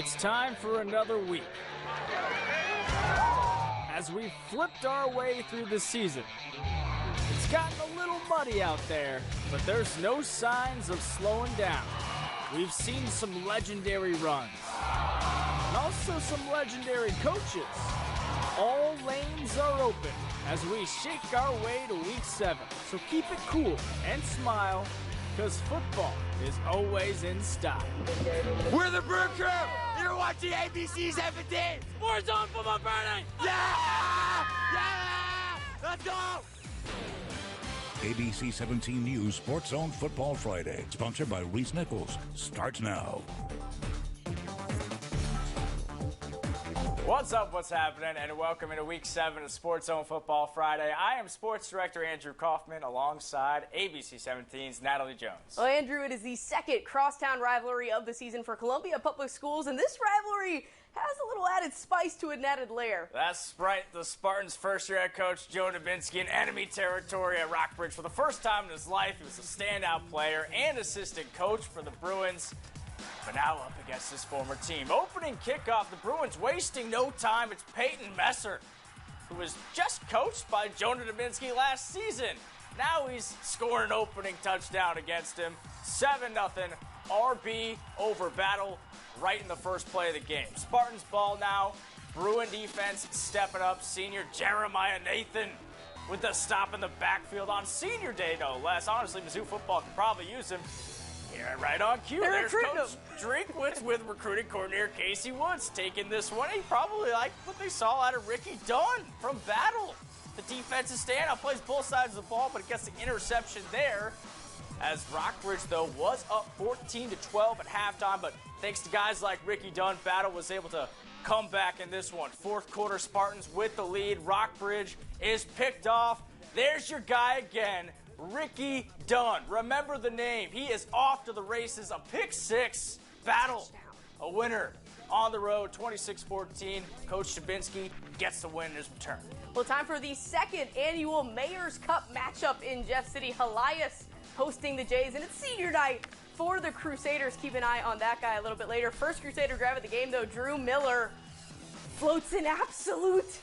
It's time for another week. As we flipped our way through the season, it's gotten a little muddy out there, but there's no signs of slowing down. We've seen some legendary runs, and also some legendary coaches. All lanes are open as we shake our way to week 7. So keep it cool and smile, because football is always in style. We're the Brew Crew! You're watching ABC 17! SportsZone Football Friday! Yeah! Yeah! Let's go! ABC 17 News SportsZone Football Friday, sponsored by Reese Nichols, starts now. What's up, what's happening, and welcome into Week 7 of SportsZone Football Friday. I am Sports Director Andrew Kaufman alongside ABC 17's Natalie Jones. Well, Andrew, it is the second crosstown rivalry of the season for Columbia Public Schools, and this rivalry has a little added spice to an added layer. That's right, the Spartans' first-year head coach, Joe Dubinsky, in enemy territory at Rockbridge for the first time in his life. He was a standout player and assistant coach for the Bruins, but now up against his former team. Opening kickoff, the Bruins wasting no time. It's Peyton Messer, who was just coached by Jonah Dubinsky last season. Now he's scoring an opening touchdown against him. 7-0 RB over Battle right in the first play of the game. Spartans ball now. Bruin defense stepping up. Senior Jeremiah Nathan with the stop in the backfield on senior day, no less. Honestly, Mizzou football could probably use him. Yeah, right on cue. There's Coach Drinkwitz with recruiting coordinator Casey Woods taking this one. He probably liked what they saw out of Ricky Dunn from Battle. The defensive standout plays both sides of the ball, but it gets the interception there. As Rockbridge, though, was up 14-12 at halftime, but thanks to guys like Ricky Dunn, Battle was able to come back in this one. Fourth quarter, Spartans with the lead. Rockbridge is picked off. There's your guy again, Ricky Dunn. Remember the name. He is off to the races. A pick six. Battle, a winner on the road, 26-14. Coach Dubinsky gets the win in his return. Well, time for the second annual Mayor's Cup matchup in Jeff City. Elias hosting the Jays, and it's senior night for the Crusaders. Keep an eye on that guy a little bit later. First Crusader grab of the game, though. Drew Miller floats an absolute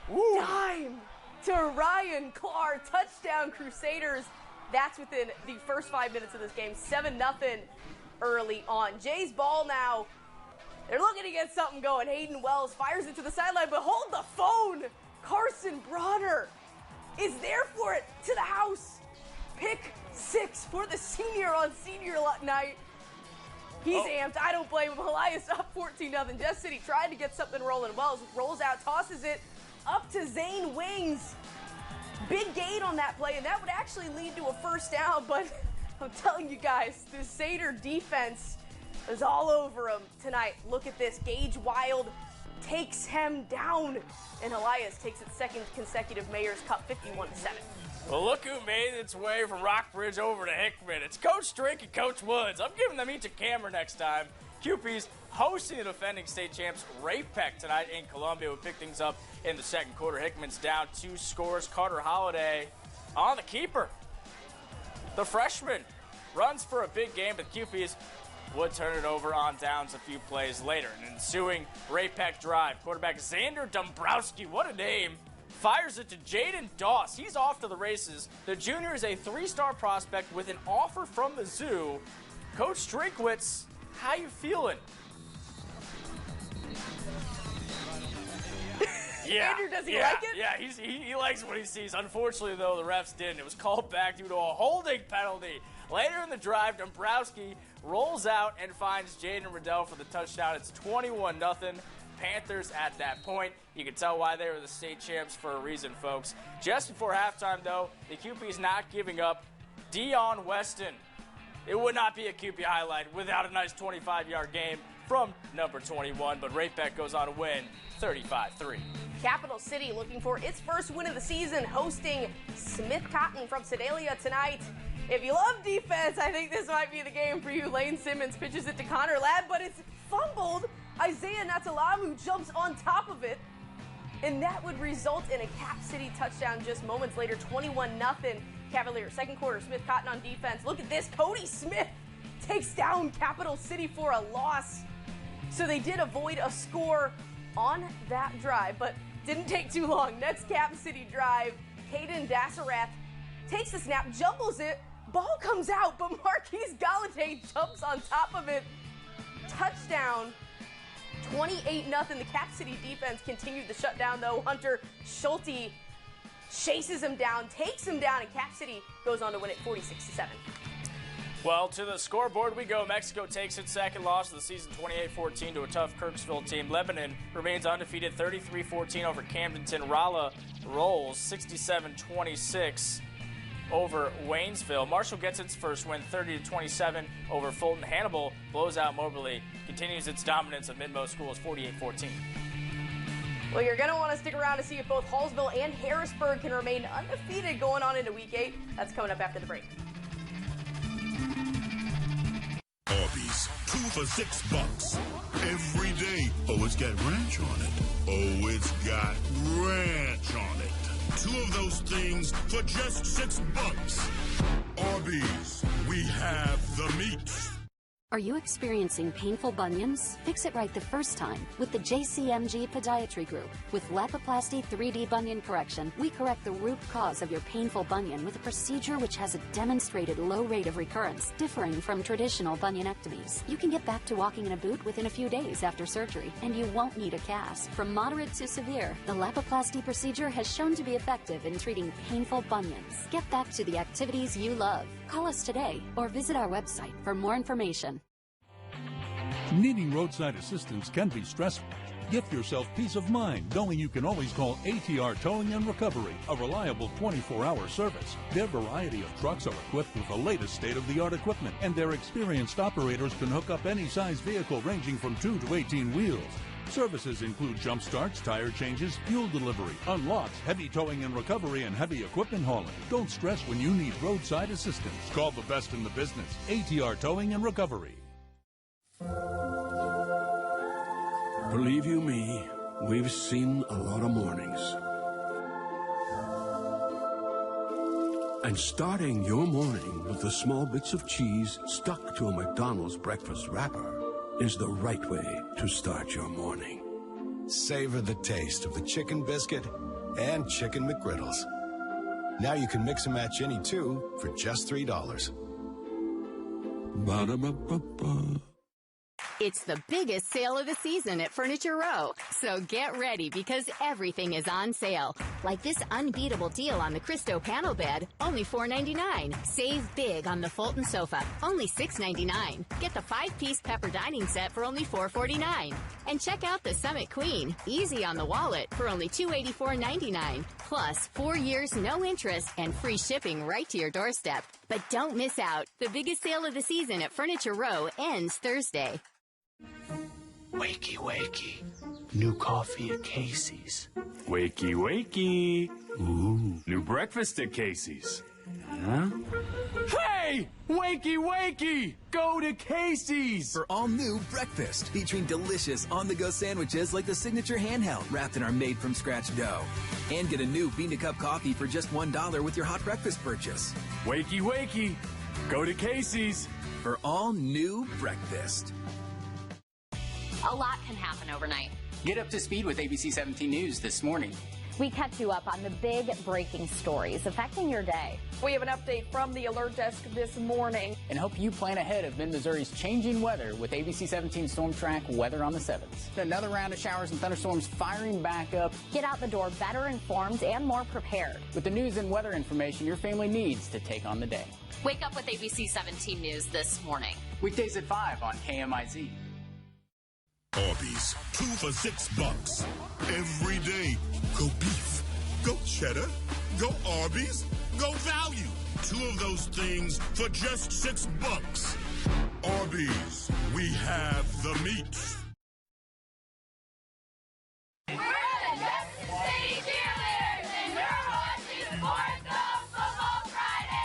dime to Ryan Clark. Touchdown Crusaders. That's within the first 5 minutes of this game. 7-0 early on. Jays ball now. They're looking to get something going. Hayden Wells fires it to the sideline, but hold the phone. Carson Bronner is there for it to the house. Pick six for the senior on senior night. He's amped. I don't blame him. Elias up 14-0. Jeff City tried to get something rolling. Wells rolls out, tosses it up to Zane Wings. Big gain on that play, and that would actually lead to a first down, but I'm telling you guys, the Satyr defense is all over him tonight. Look at this. Gage Wild takes him down, and Elias takes its second consecutive Mayor's Cup, 51-7. Well, look who made its way from Rockbridge over to Hickman. It's Coach Drake and Coach Woods. I'm giving them each a camera next time. QP's hosting the defending state champs Ray Peck tonight in Columbia. We'll pick things up in the second quarter. Hickman's down 2 scores. Carter Holiday on the keeper. The freshman runs for a big game, but QP's would turn it over on downs a few plays later. An ensuing Ray Peck drive. Quarterback Xander Dombrowski, what a name. Fires it to Jaden Doss. He's off to the races. The junior is a 3-star prospect with an offer from the zoo. Coach Drinkwitz, how you feeling? Yeah, Andrew, does he like it? Yeah, he likes what he sees. Unfortunately, though, the refs didn't. It was called back due to a holding penalty. Later in the drive, Dombrowski rolls out and finds Jaden Riddell for the touchdown. It's 21-0. Panthers at that point. You can tell why they were the state champs for a reason, folks. Just before halftime, though, the QP's not giving up. Dion Weston. It would not be a QP highlight without a nice 25-yard game from number 21, but Ray Peck goes on to win 35-3. Capital City looking for its first win of the season, hosting Smith Cotton from Sedalia tonight. If you love defense, I think this might be the game for you. Lane Simmons pitches it to Connor Ladd, but it's fumbled. Isaiah Natalamu jumps on top of it, and that would result in a Cap City touchdown just moments later, 21-0 Cavaliers. Second quarter, Smith Cotton on defense. Look at this. Cody Smith takes down Capital City for a loss. So they did avoid a score on that drive, but didn't take too long. Next Cap City drive, Caden Dasserath takes the snap, jumbles it, ball comes out, but Marquise Galladay jumps on top of it. Touchdown, 28-0. The Cap City defense continued the shutdown, though. Hunter Schulte chases him down, takes him down, and Cap City goes on to win it 46-7. Well, to the scoreboard we go. Mexico takes its second loss of the season, 28-14, to a tough Kirksville team. Lebanon remains undefeated, 33-14 over Camdenton. Rolla rolls 67-26 over Waynesville. Marshall gets its first win, 30-27 over Fulton. Hannibal blows out Moberly, continues its dominance of Midmo Schools, 48-14. Well, you're going to want to stick around to see if both Hallsville and Harrisburg can remain undefeated going on into Week 8. That's coming up after the break. Arby's, 2 for $6 every day. Oh, it's got ranch on it. Oh, it's got ranch on it. 2 of those things for just $6. Arby's, we have the meat. Are you experiencing painful bunions? Fix it right the first time with the JCMG Podiatry Group. With Lapiplasty 3D Bunion Correction, we correct the root cause of your painful bunion with a procedure which has a demonstrated low rate of recurrence, differing from traditional bunionectomies. You can get back to walking in a boot within a few days after surgery, and you won't need a cast. From moderate to severe, the Lapiplasty procedure has shown to be effective in treating painful bunions. Get back to the activities you love. Call us today or visit our website for more information. Needing roadside assistance can be stressful. Gift yourself peace of mind knowing you can always call ATR Towing and Recovery, a reliable 24-hour service. Their variety of trucks are equipped with the latest state-of-the-art equipment, and their experienced operators can hook up any size vehicle ranging from 2 to 18 wheels. Services include jump starts, tire changes, fuel delivery, unlocks, heavy towing and recovery, and heavy equipment hauling. Don't stress when you need roadside assistance. Call the best in the business, ATR Towing and Recovery. Believe you me, we've seen a lot of mornings. And starting your morning with the small bits of cheese stuck to a McDonald's breakfast wrapper is the right way to start your morning. Savor the taste of the chicken biscuit and chicken McGriddles. Now you can mix and match any two for just $3. Ba-da-ba-ba-ba. It's the biggest sale of the season at Furniture Row. So get ready because everything is on sale. Like this unbeatable deal on the Christo panel bed, only $4.99. Save big on the Fulton sofa, only $6.99. Get the 5-piece pepper dining set for only $4.49. And check out the Summit Queen, easy on the wallet for only $284.99. Plus 4 years no interest and free shipping right to your doorstep. But don't miss out. The biggest sale of the season at Furniture Row ends Thursday. Wakey, wakey. New coffee at Casey's. Wakey, wakey. Ooh. New breakfast at Casey's. Huh? Hey! Wakey, wakey! Go to Casey's! For all new breakfast, featuring delicious on-the-go sandwiches like the signature handheld wrapped in our made-from-scratch dough. And get a new bean-to-cup coffee for just $1 with your hot breakfast purchase. Wakey, wakey. Go to Casey's. For all new breakfast. A lot can happen overnight. Get up to speed with ABC 17 News this morning. We catch you up on the big breaking stories affecting your day. We have an update from the alert desk this morning. And help you plan ahead of mid-Missouri's changing weather with ABC 17 Storm Track Weather on the 7th. Another round of showers and thunderstorms firing back up. Get out the door better informed and more prepared. With the news and weather information your family needs to take on the day. Wake up with ABC 17 News this morning. Weekdays at 5 on KMIZ. Arby's, 2 for $6 every day. Go beef, go cheddar, go Arby's, go value. 2 of those things for just $6. Arby's, we have the meat. We're the Justice City Cheerleaders, and you're watching SportsZone Football Friday!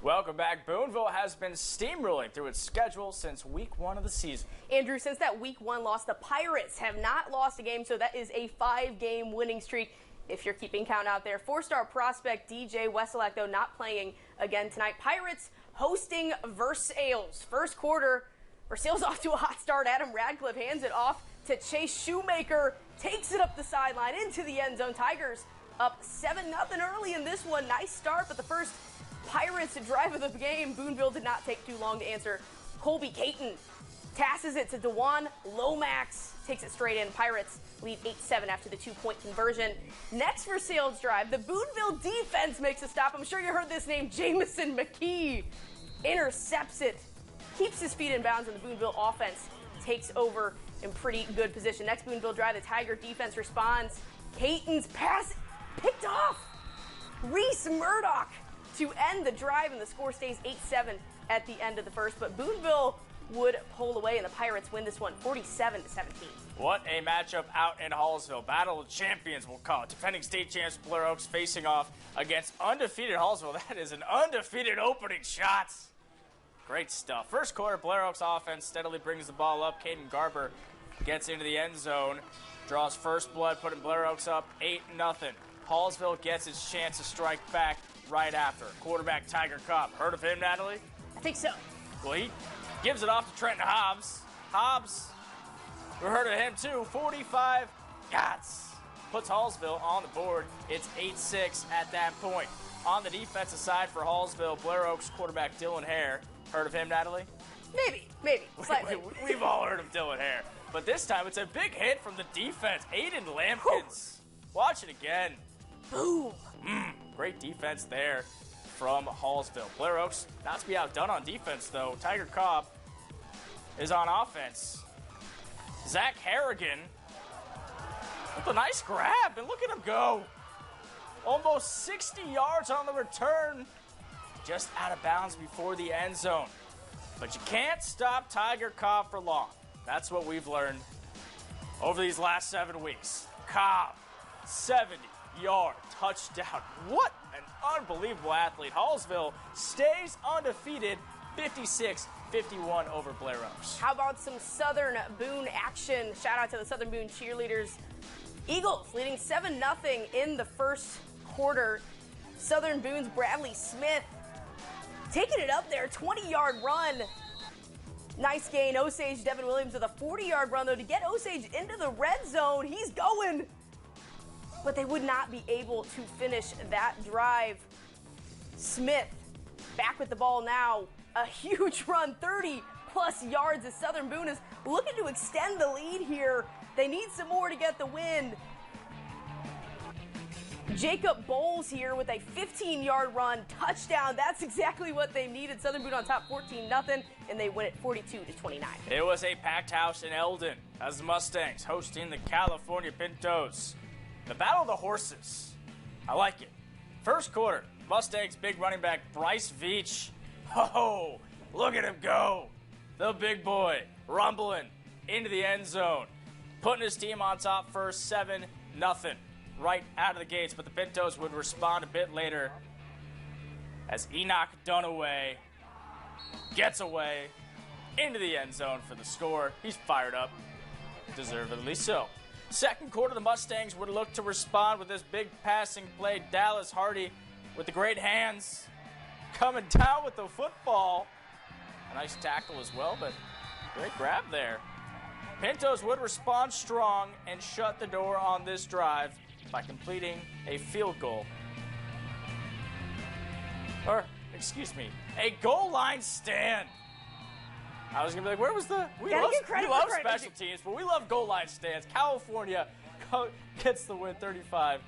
Welcome back. Boonville has been steamrolling through its schedule since week 1 of the season. Andrew, since that week 1 loss, the Pirates have not lost a game, so that is a 5-game winning streak. If you're keeping count out there, 4-star prospect DJ Wesolak, though, not playing again tonight. Pirates hosting Versailles. First quarter, Versailles off to a hot start. Adam Radcliffe hands it off to Chase Shoemaker, takes it up the sideline into the end zone. Tigers up 7-0 early in this one. Nice start, but the first Pirates drive of the game, Boonville did not take too long to answer. Colby Caton passes it to DeJuan Lomax, takes it straight in. Pirates lead 8-7 after the 2-point conversion. Next Versailles drive, the Boonville defense makes a stop. I'm sure you heard this name, Jamison McKee intercepts it, keeps his feet in bounds, and the Boonville offense takes over in pretty good position. Next Boonville drive, the Tiger defense responds. Caton's pass picked off. Reese Murdoch to end the drive, and the score stays 8-7 at the end of the first. But Boonville would pull away, and the Pirates win this one 47-17. What a matchup out in Hallsville. Battle of Champions, we'll call it. Defending state champs Blair Oaks facing off against undefeated Hallsville. That is an undefeated opening shot. Great stuff. First quarter, Blair Oaks offense steadily brings the ball up. Caden Garber gets into the end zone, draws first blood, putting Blair Oaks up 8-0. Hallsville gets his chance to strike back right after. Quarterback Tiger Cobb. Heard of him, Natalie? I think so. Well, he gives it off to Trenton Hobbs. Hobbs, we heard of him too. 45 yachts. Puts Hallsville on the board. It's 8-6 at that point. On the defensive side for Hallsville, Blair Oaks quarterback Dylan Hare. Heard of him, Natalie? Maybe, slightly. We've all heard of Dylan Hare. But this time it's a big hit from the defense. Aiden Lampkins. Watch it again. Boom. Great defense there from Hallsville. Blair Oaks not to be outdone on defense, though. Tiger Cobb is on offense. Zach Harrigan with a nice grab, and look at him go. Almost 60 yards on the return. Just out of bounds before the end zone. But you can't stop Tiger Cobb for long. That's what we've learned over these last 7 weeks. Cobb, 70-yard touchdown. What an unbelievable athlete. Hallsville stays undefeated, 56-51 over Blair Oaks. How about some Southern Boone action? Shout out to the Southern Boone cheerleaders. Eagles leading 7-0 in the first quarter. Southern Boone's Bradley Smith taking it up there, 20-yard run. Nice gain. Osage Devin Williams with a 40-yard run, though, to get Osage into the red zone. He's going. But they would not be able to finish that drive. Smith back with the ball now. A huge run, 30-plus yards as Southern Boone is looking to extend the lead here. They need some more to get the win. Jacob Bowles here with a 15-yard run, touchdown. That's exactly what they needed. Southern Boone on top 14-0, and they win it 42-29. It was a packed house in Eldon as the Mustangs hosting the California Pintos. The Battle of the Horses. I like it. First quarter, Mustangs big running back Bryce Veach. Oh, look at him go. The big boy rumbling into the end zone, putting his team on top first, 7-0. Right out of the gates, but the Pintos would respond a bit later as Enoch Dunaway gets away into the end zone for the score. He's fired up, deservedly so. Second quarter, the Mustangs would look to respond with this big passing play. Dallas Hardy with the great hands coming down with the football. A nice tackle as well, but great grab there. Pintos would respond strong and shut the door on this drive by completing a field goal. Or, excuse me, a goal line stand. I was going to be like, where was the... We love special teams, but we love goal line stands. California gets the win 35-28.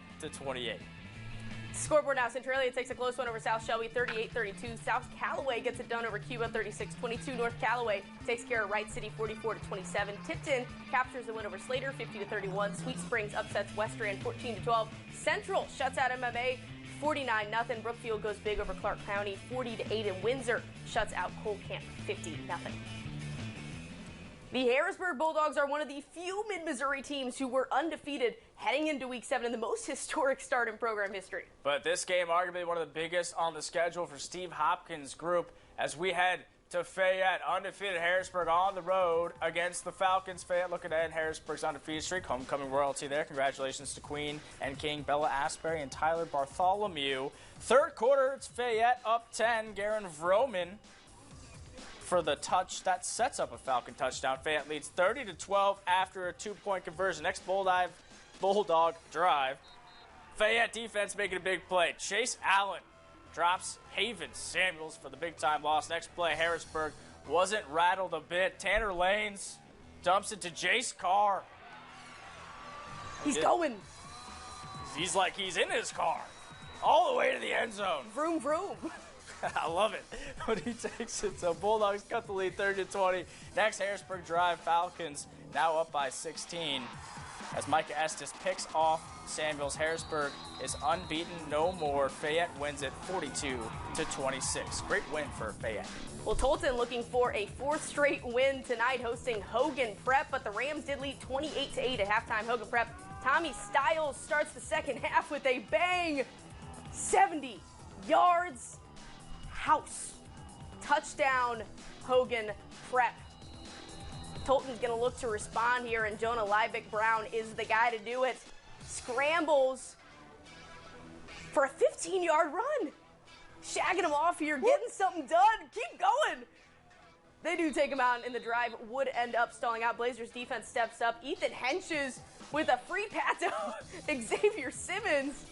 Scoreboard now, Centralia takes a close one over South Shelby, 38-32. South Callaway gets it done over Cuba, 36-22. North Callaway takes care of Wright City, 44-27. Tipton captures the win over Slater, 50-31. Sweet Springs upsets Western, 14-12. Central shuts out MMA, 49-0. Brookfield goes big over Clark County, 40-8. And Windsor shuts out Cole Camp, 50-0. The Harrisburg Bulldogs are one of the few mid-Missouri teams who were undefeated heading into Week 7 in the most historic start in program history. But this game, arguably one of the biggest on the schedule for Steve Hopkins' group as we head to Fayette. Undefeated Harrisburg on the road against the Falcons. Fayette looking to end Harrisburg's undefeated streak. Homecoming royalty there. Congratulations to Queen and King, Bella Asbury, and Tyler Bartholomew. Third quarter, it's Fayette up 10. Garen Vroman for the touch. That sets up a Falcon touchdown. Fayette leads 30-12 after a 2-point conversion. Next Bulldog drive. Fayette defense making a big play. Chase Allen drops Haven Samuels for the big-time loss. Next play, Harrisburg wasn't rattled a bit. Tanner Lanes dumps it to Jace Carr. He's going. He's like he's in his car. All the way to the end zone. Vroom, vroom. I love it when he takes it. So Bulldogs cut the lead 30-20. Next Harrisburg drive, Falcons now up by 16. As Micah Estes picks off Samuels, Harrisburg is unbeaten no more. Fayette wins it 42-26. Great win for Fayette. Well, Tolton looking for a fourth straight win tonight, hosting Hogan Prep, but the Rams did lead 28-8 at halftime. Hogan Prep, Tommy Stiles starts the second half with a bang. 70 yards, house. Touchdown, Hogan Prep. Tolton's going to look to respond here, and Jonah Liebig-Brown is the guy to do it. Scrambles for a 15-yard run. Shagging him off here, getting something done. Keep going. They do take him out, and the drive would end up stalling out. Blazers defense steps up. Ethan Henches with a free pass to Xavier Simmons.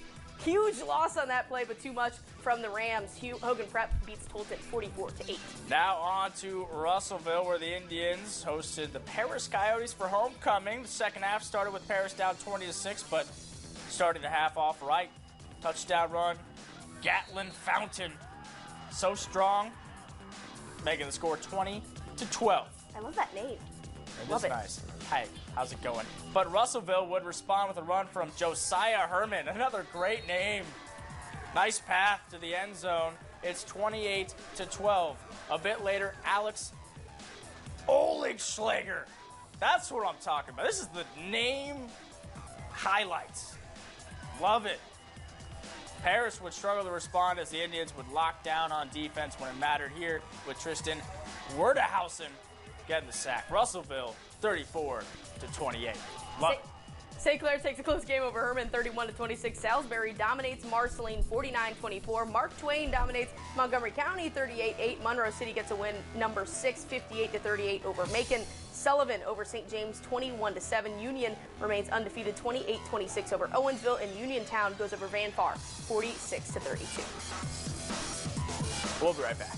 Huge loss on that play, but too much from the Rams. Hogan Prep beats Tolton 44-8. Now on to Russellville, where the Indians hosted the Paris Coyotes for homecoming. The second half started with Paris down 20-6, but started the half off right. Touchdown run. Gatlin Fountain. So strong, making the score 20-12. I love that name. Love it. Nice. Hey, how's it going? But Russellville would respond with a run from Josiah Herman. Another great name. Nice path to the end zone. It's 28-12. A bit later, Alex Oligschlager. That's what I'm talking about. This is the name highlights. Love it. Paris would struggle to respond as the Indians would lock down on defense when it mattered here with Tristan Werdehausen getting the sack. Russellville, 34-28. Love it. St. Clair takes a close game over Herman, 31-26. Salisbury dominates Marceline, 49-24. Mark Twain dominates Montgomery County, 38-8. Monroe City gets a win, number 6, 58-38 over Macon. Sullivan over St. James, 21-7. Union remains undefeated, 28-26 over Owensville, and Uniontown goes over Van Far, 46-32. We'll be right back.